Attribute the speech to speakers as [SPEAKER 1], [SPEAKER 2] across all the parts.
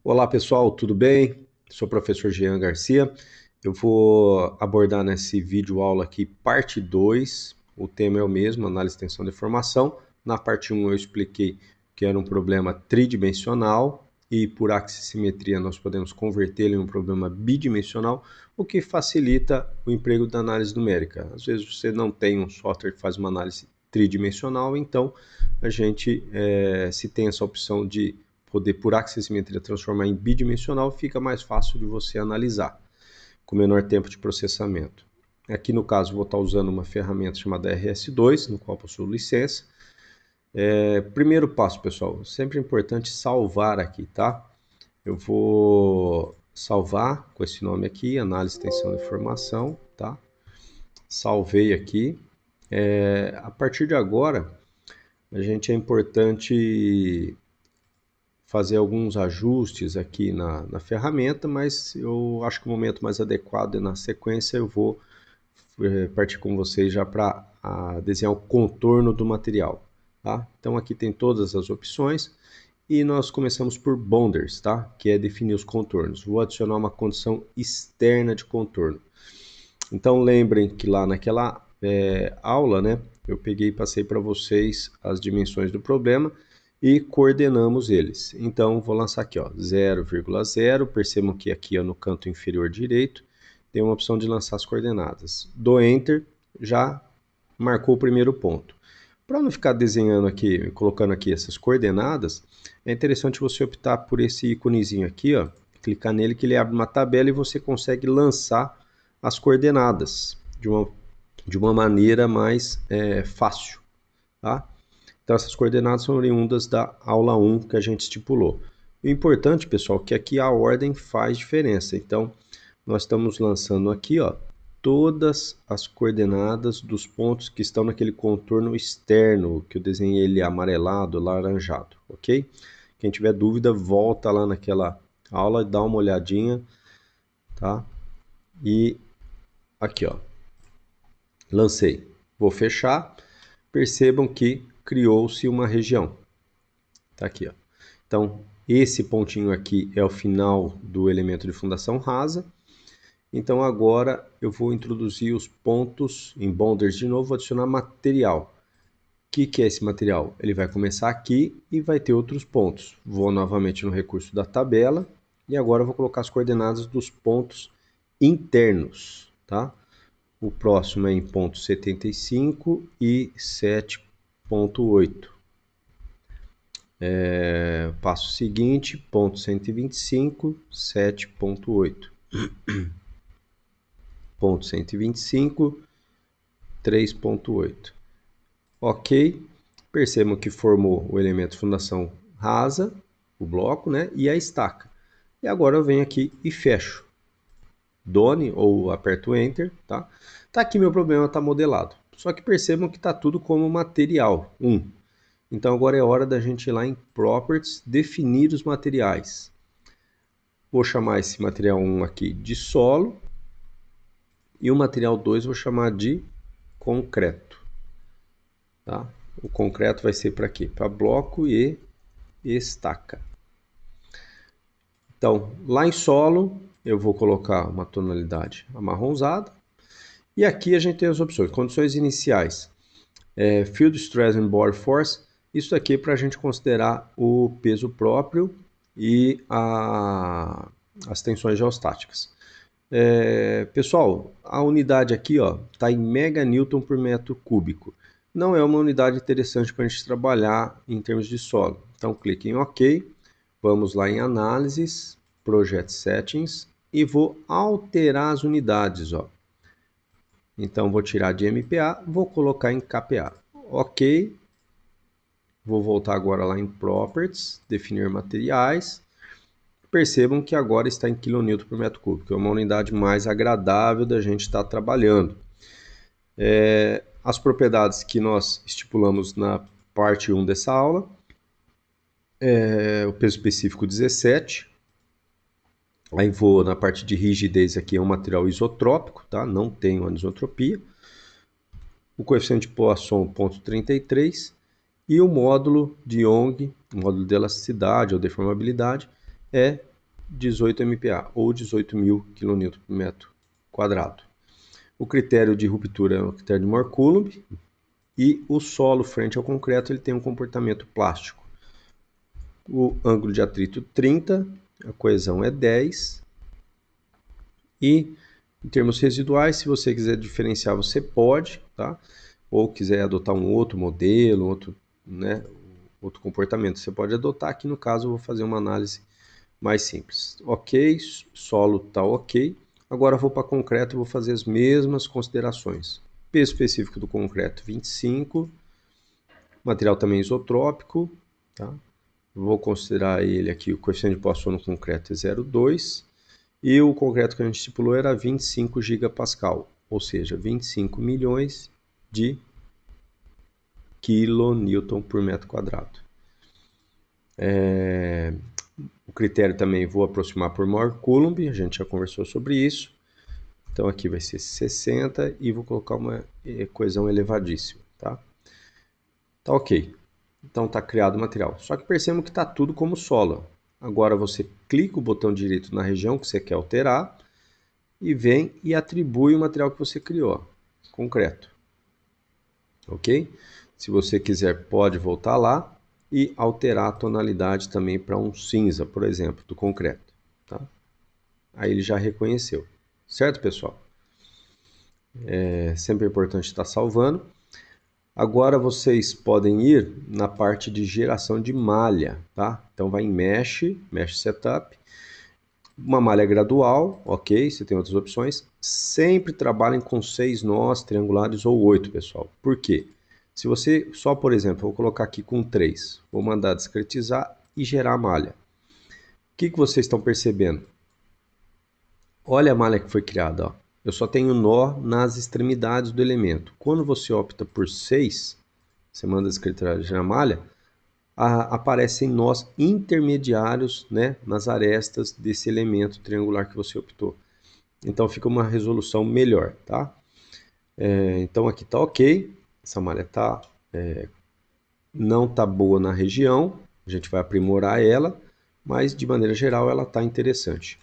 [SPEAKER 1] Olá pessoal, tudo bem? Sou o professor Jean Garcia. Eu vou abordar nesse vídeo aula aqui parte 2. O tema é o mesmo, análise e extensão de informação. Na parte 1 eu expliquei que era um problema tridimensional e por axissimetria nós podemos convertê-lo em um problema bidimensional, o que facilita o emprego da análise numérica. Às vezes você não tem um software que faz uma análise tridimensional, então a gente, se tem essa opção de poder, por axissimetria, transformar em bidimensional, fica mais fácil de você analisar, com menor tempo de processamento. Aqui no caso vou estar usando uma ferramenta chamada RS2, no qual possuo licença. Primeiro passo, pessoal, sempre é importante salvar aqui, tá? Eu vou salvar com esse nome aqui, análise e extensão de informação, tá? Salvei aqui. A partir de agora, a gente é importante fazer alguns ajustes aqui na ferramenta, mas eu acho que o momento mais adequado é na sequência eu vou partir com vocês já para desenhar o contorno do material. Tá? Então aqui tem todas as opções e nós começamos por boundaries, tá? Que é definir os contornos. Vou adicionar uma condição externa de contorno. Então lembrem que lá naquela aula, né, eu peguei e passei para vocês as dimensões do problema e coordenamos eles. Então vou lançar aqui, ó, 0,0, percebam que aqui ó, no canto inferior direito tem uma opção de lançar as coordenadas. Dou Enter, já marcou o primeiro ponto. Para não ficar desenhando aqui, colocando aqui essas coordenadas, é interessante você optar por esse íconezinho aqui, ó, clicar nele que ele abre uma tabela e você consegue lançar as coordenadas de uma maneira mais fácil, tá? Então essas coordenadas são oriundas da aula 1 que a gente estipulou. O importante, pessoal, é que aqui a ordem faz diferença. Então nós estamos lançando aqui, ó, todas as coordenadas dos pontos que estão naquele contorno externo, que eu desenhei ele amarelado, laranjado, ok? Quem tiver dúvida, volta lá naquela aula e dá uma olhadinha, tá? E aqui, ó, lancei. Vou fechar. Percebam que criou-se uma região. Tá aqui, ó. Então, esse pontinho aqui é o final do elemento de fundação rasa. Então, agora eu vou introduzir os pontos em boundaries de novo, vou adicionar material. O que é esse material? Ele vai começar aqui e vai ter outros pontos. Vou novamente no recurso da tabela e agora eu vou colocar as coordenadas dos pontos internos, tá? O próximo é em ponto 75 e 7.8. Passo seguinte, ponto 125, 7.8. Ponto 125, 3.8. Ok, percebam que formou o elemento fundação rasa, o bloco, né? E a estaca. E agora eu venho aqui e fecho. Done ou aperto Enter, tá? Tá aqui meu problema, tá modelado. Só que percebam que tá tudo como material 1. Então agora é hora da gente ir lá em Properties, definir os materiais. Vou chamar esse material 1 aqui de solo e o material 2 vou chamar de concreto. Tá? O concreto vai ser para quê? Para bloco e estaca. Então, lá em solo, eu vou colocar uma tonalidade amarronzada. E aqui a gente tem as opções. Condições iniciais. Field Stress and Bore Force. Isso aqui é para a gente considerar o peso próprio e as tensões geostáticas. Pessoal, a unidade aqui está em meganewton por metro cúbico. Não é uma unidade interessante para a gente trabalhar em termos de solo. Então clique em OK, vamos lá em Análises, Project Settings e vou alterar as unidades. Então vou tirar de MPa, vou colocar em KPa. OK, vou voltar agora lá em Properties, definir materiais. Percebam que agora está em kN por metro cúbico, é uma unidade mais agradável da gente estar trabalhando. As propriedades que nós estipulamos na parte 1 dessa aula, o peso específico 17, aí vou na parte de rigidez aqui, é um material isotrópico, tá? Não tem anisotropia. O coeficiente de Poisson 0,33 e o módulo de Young, o módulo de elasticidade ou deformabilidade, é 18 MPa, ou 18.000 kN por metro quadrado. O critério de ruptura é o critério de Mohr-Coulomb, e o solo frente ao concreto ele tem um comportamento plástico. O ângulo de atrito 30, a coesão é 10, e em termos residuais, se você quiser diferenciar, você pode, tá? Ou quiser adotar um outro modelo, outro comportamento, você pode adotar. Aqui no caso eu vou fazer uma análise mais simples. Ok, solo está ok. Agora eu vou para concreto e vou fazer as mesmas considerações. Peso específico do concreto 25, material também isotrópico, tá? Vou considerar ele aqui, o coeficiente de Poisson no concreto é 0,2, e o concreto que a gente estipulou era 25 gigapascal, ou seja, 25 milhões de kilonewton por metro quadrado. O critério também vou aproximar por Mohr-Coulomb, a gente já conversou sobre isso. Então aqui vai ser 60 e vou colocar uma coesão elevadíssima, tá? Tá ok. Então está criado o material. Só que percebam que está tudo como solo. Agora você clica o botão direito na região que você quer alterar e vem e atribui o material que você criou, concreto. Ok? Se você quiser, pode voltar lá e alterar a tonalidade também para um cinza, por exemplo, do concreto. Tá? Aí ele já reconheceu. Certo, pessoal? É sempre importante estar salvando. Agora vocês podem ir na parte de geração de malha, tá? Então vai em Mesh Setup, uma malha gradual, ok? Você tem outras opções. Sempre trabalhem com 6 nós triangulares ou 8, pessoal. Por quê? Se você só, por exemplo, vou colocar aqui com 3, vou mandar discretizar e gerar a malha. O que vocês estão percebendo? Olha a malha que foi criada, ó. Eu só tenho nó nas extremidades do elemento. Quando você opta por 6, você manda discretizar na malha, aparecem nós intermediários, né, nas arestas desse elemento triangular que você optou. Então fica uma resolução melhor, tá? Então aqui tá ok, essa malha não tá boa na região, a gente vai aprimorar ela, mas de maneira geral ela tá interessante.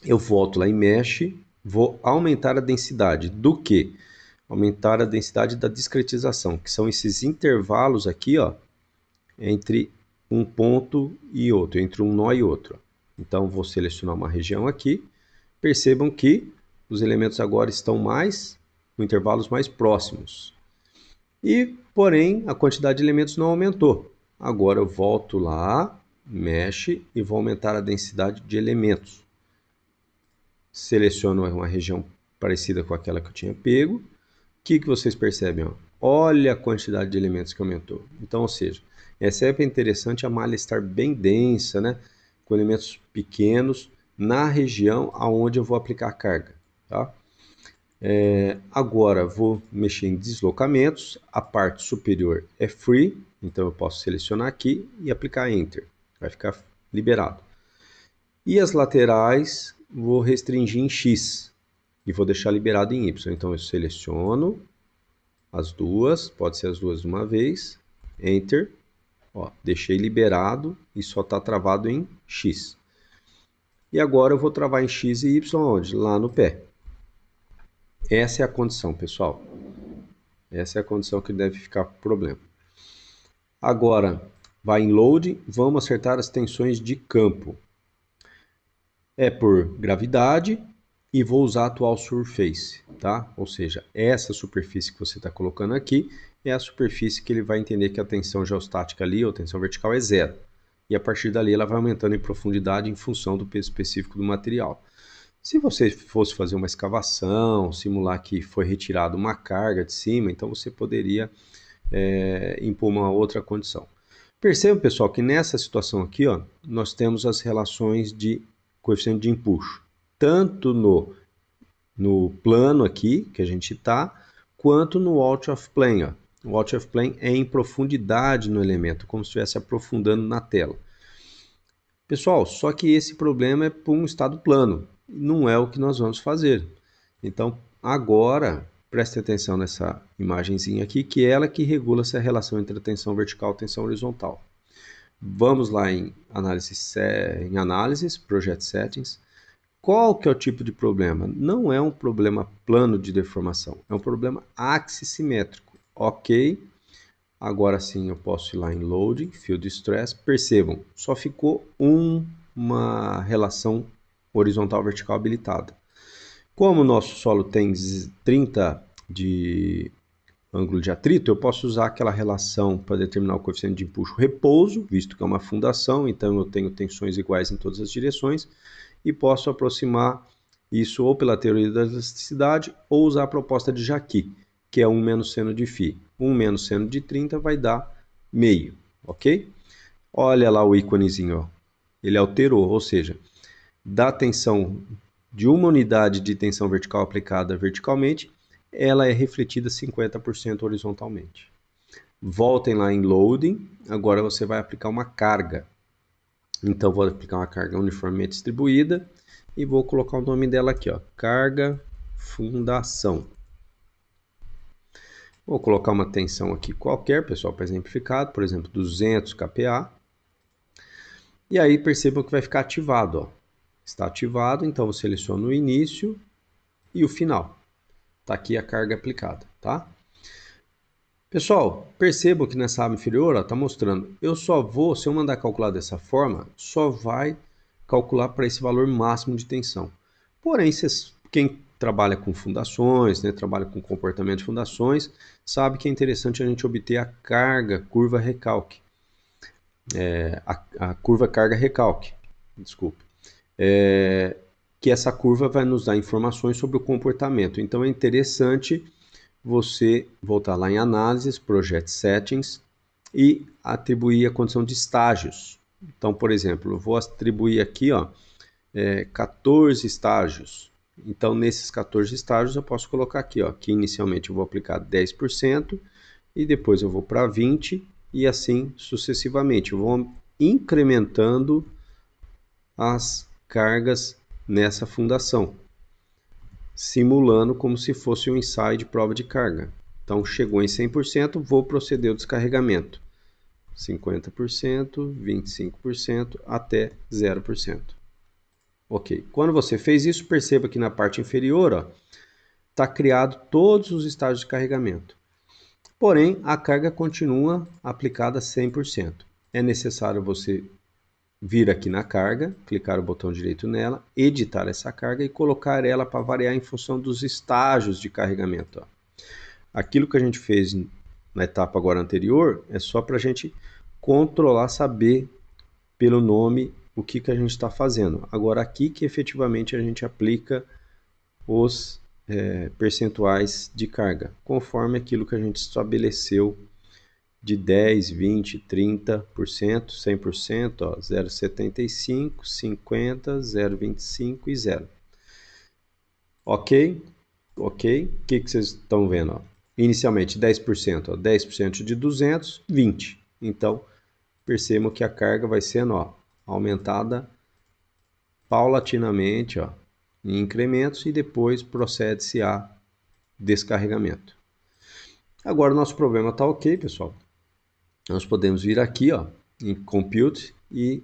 [SPEAKER 1] Eu volto lá em Mesh, vou aumentar a densidade do que? Aumentar a densidade da discretização, que são esses intervalos aqui, ó, entre um ponto e outro, entre um nó e outro. Então vou selecionar uma região aqui. Percebam que os elementos agora estão com intervalos mais próximos. E, porém, a quantidade de elementos não aumentou. Agora eu volto lá, Mesh, e vou aumentar a densidade de elementos. Seleciono uma região parecida com aquela que eu tinha pego. O que vocês percebem? Ó? Olha a quantidade de elementos que aumentou. Então, ou seja, é sempre interessante a malha estar bem densa, né? Com elementos pequenos, na região aonde eu vou aplicar a carga. Tá? Agora vou mexer em deslocamentos, a parte superior é free, então eu posso selecionar aqui e aplicar Enter, vai ficar liberado. E as laterais vou restringir em X e vou deixar liberado em Y, então eu seleciono as duas, pode ser as duas de uma vez, Enter, ó, deixei liberado e só está travado em X. E agora eu vou travar em X e Y onde? Lá no pé. Essa é a condição, pessoal. Essa é a condição que deve ficar problema. Agora, vai em Load, vamos acertar as tensões de campo. É por gravidade e vou usar a atual surface, tá? Ou seja, essa superfície que você está colocando aqui é a superfície que ele vai entender que a tensão geostática ali, ou tensão vertical, é zero. E a partir dali ela vai aumentando em profundidade em função do peso específico do material. Se você fosse fazer uma escavação, simular que foi retirada uma carga de cima, então você poderia impor uma outra condição. Percebam, pessoal, que nessa situação aqui, ó, nós temos as relações de coeficiente de empuxo, tanto no plano aqui, que a gente está, quanto no out of plane. Ó. O out of plane é em profundidade no elemento, como se estivesse aprofundando na tela. Pessoal, só que esse problema é para um estado plano, não é o que nós vamos fazer. Então, agora, preste atenção nessa imagenzinha aqui, que é ela que regula essa relação entre a tensão vertical e a tensão horizontal. Vamos lá em análises, Project Settings. Qual que é o tipo de problema? Não é um problema plano de deformação, é um problema axissimétrico. Ok, agora sim eu posso ir lá em Loading, Field Stress. Percebam, só ficou uma relação horizontal-vertical habilitada. Como o nosso solo tem 30 de ângulo de atrito, eu posso usar aquela relação para determinar o coeficiente de empuxo-repouso, visto que é uma fundação, então eu tenho tensões iguais em todas as direções, e posso aproximar isso ou pela teoria da elasticidade ou usar a proposta de Jacqui, que é 1 menos seno de φ. 1 menos seno de 30 vai dar meio, ok? Olha lá o íconezinho, ó. Ele alterou, ou seja, da tensão de uma unidade de tensão vertical aplicada verticalmente, ela é refletida 50% horizontalmente. Voltem lá em Loading, agora você vai aplicar uma carga. Então, vou aplicar uma carga uniformemente distribuída e vou colocar o nome dela aqui, ó, carga fundação. Vou colocar uma tensão aqui qualquer, pessoal, para exemplificar, por exemplo, 200 kPa. E aí percebam que vai ficar ativado, ó. Está ativado, então eu seleciono o início e o final. Está aqui a carga aplicada, tá? Pessoal, percebam que nessa aba inferior está mostrando, eu só vou, se eu mandar calcular dessa forma, só vai calcular para esse valor máximo de tensão. Porém, quem trabalha com fundações, né, trabalha com comportamento de fundações, sabe que é interessante a gente obter a carga curva recalque. A curva carga recalque, desculpe. Que essa curva vai nos dar informações sobre o comportamento. Então é interessante você voltar lá em análises, Project Settings e atribuir a condição de estágios. Então, por exemplo, eu vou atribuir aqui, ó, 14 estágios. Então, nesses 14 estágios, eu posso colocar aqui, ó, que inicialmente eu vou aplicar 10% e depois eu vou para 20% e assim sucessivamente. Eu vou incrementando as cargas nessa fundação, simulando como se fosse um ensaio de prova de carga. Então, chegou em 100%, vou proceder ao descarregamento. 50%, 25% até 0%. Ok. Quando você fez isso, perceba que na parte inferior está criado todos os estágios de carregamento. Porém, a carga continua aplicada 100%. É necessário você vir aqui na carga, clicar o botão direito nela, editar essa carga e colocar ela para variar em função dos estágios de carregamento. Ó. Aquilo que a gente fez na etapa agora anterior é só para a gente controlar, saber pelo nome o que a gente está fazendo. Agora aqui que efetivamente a gente aplica os percentuais de carga, conforme aquilo que a gente estabeleceu de 10, 20, 30%, 100%, ó, 0,75, 50, 0,25 e 0. Ok? Ok? O que vocês estão vendo? Ó? Inicialmente 10%, ó, 10% de 200, 20. Então, percebam que a carga vai sendo aumentada paulatinamente, ó, em incrementos e depois procede-se a descarregamento. Agora o nosso problema está ok, pessoal. Nós podemos vir aqui, ó, em Compute e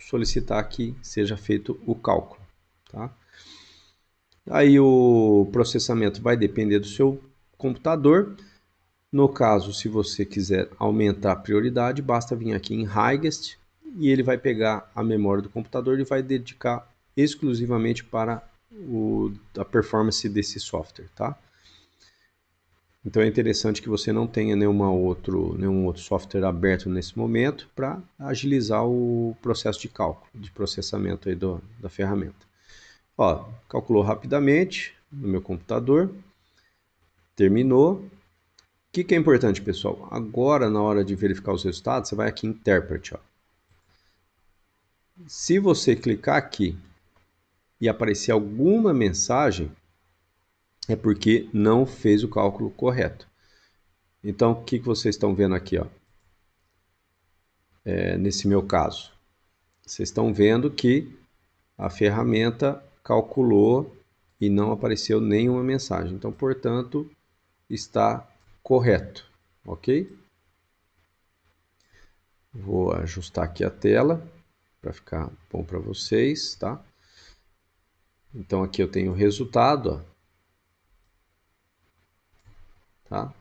[SPEAKER 1] solicitar que seja feito o cálculo. Tá? Aí o processamento vai depender do seu computador. No caso, se você quiser aumentar a prioridade, basta vir aqui em Highest e ele vai pegar a memória do computador e vai dedicar exclusivamente para a performance desse software. Tá? Então é interessante que você não tenha nenhum outro software aberto nesse momento para agilizar o processo de cálculo, de processamento aí da ferramenta. Ó, calculou rapidamente no meu computador, terminou. O que é importante, pessoal? Agora, na hora de verificar os resultados, você vai aqui em Interpret. Ó. Se você clicar aqui e aparecer alguma mensagem, é porque não fez o cálculo correto. Então, o que vocês estão vendo aqui? Ó? Nesse meu caso, vocês estão vendo que a ferramenta calculou e não apareceu nenhuma mensagem. Então, portanto, está correto, ok? Vou ajustar aqui a tela para ficar bom para vocês, tá? Então aqui eu tenho o resultado, ó, tá?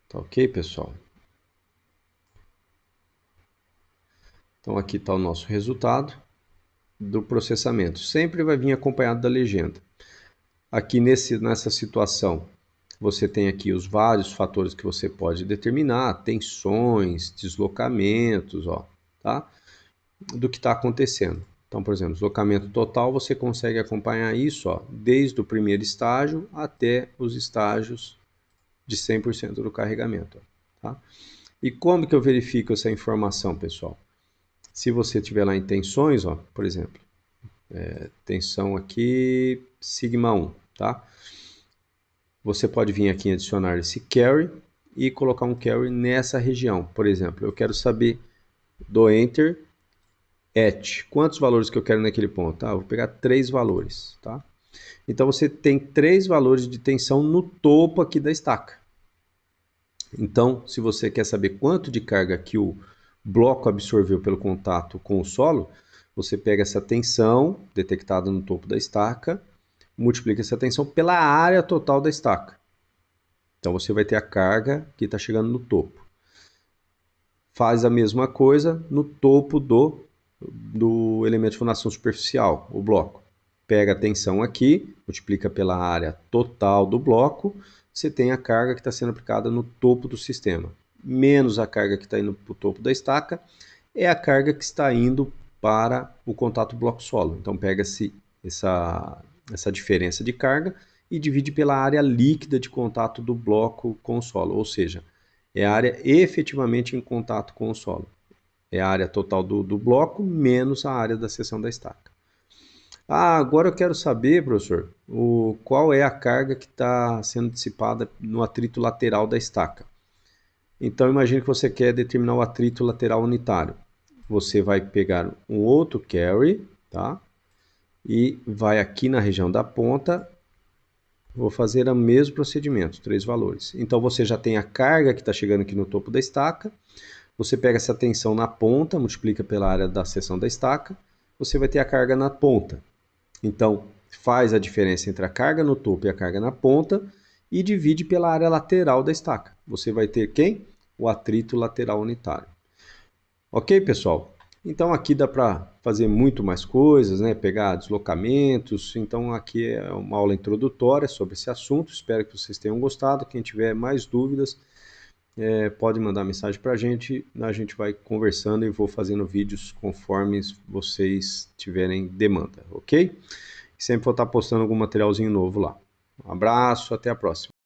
[SPEAKER 1] Tá ok, pessoal? Então aqui está o nosso resultado do processamento. Sempre vai vir acompanhado da legenda. Aqui nessa situação, você tem aqui os vários fatores que você pode determinar, tensões, deslocamentos, ó, tá? Do que está acontecendo. Então, por exemplo, deslocamento total, você consegue acompanhar isso, ó, desde o primeiro estágio até os estágios de 100% do carregamento. Tá? E como que eu verifico essa informação, pessoal? Se você tiver lá em tensões, ó, por exemplo, tensão aqui, sigma 1, tá? Você pode vir aqui em adicionar esse carry e colocar um carry nessa região. Por exemplo, eu quero saber do Enter, quantos valores que eu quero naquele ponto? Vou pegar 3 valores, tá? Então você tem 3 valores de tensão no topo aqui da estaca. Então, se você quer saber quanto de carga que o bloco absorveu pelo contato com o solo, você pega essa tensão detectada no topo da estaca, multiplica essa tensão pela área total da estaca. Então você vai ter a carga que está chegando no topo. Faz a mesma coisa no topo do elemento de fundação superficial, o bloco. Pega a tensão aqui, multiplica pela área total do bloco, você tem a carga que está sendo aplicada no topo do sistema. Menos a carga que está indo para o topo da estaca, é a carga que está indo para o contato bloco-solo. Então pega-se essa diferença de carga e divide pela área líquida de contato do bloco com o solo, ou seja, é a área efetivamente em contato com o solo. É a área total do bloco menos a área da seção da estaca. Agora eu quero saber, professor, qual é a carga que está sendo dissipada no atrito lateral da estaca. Então imagine que você quer determinar o atrito lateral unitário. Você vai pegar um outro carry, tá? E vai aqui na região da ponta, vou fazer o mesmo procedimento, 3 valores. Então você já tem a carga que está chegando aqui no topo da estaca, você pega essa tensão na ponta, multiplica pela área da seção da estaca, você vai ter a carga na ponta. Então, faz a diferença entre a carga no topo e a carga na ponta e divide pela área lateral da estaca. Você vai ter quem? O atrito lateral unitário. Ok, pessoal? Então aqui dá para fazer muito mais coisas, né? Pegar deslocamentos. Então aqui é uma aula introdutória sobre esse assunto. Espero que vocês tenham gostado. Quem tiver mais dúvidas, pode mandar mensagem para a gente vai conversando e vou fazendo vídeos conforme vocês tiverem demanda, ok? Sempre vou estar postando algum materialzinho novo lá. Um abraço, até a próxima.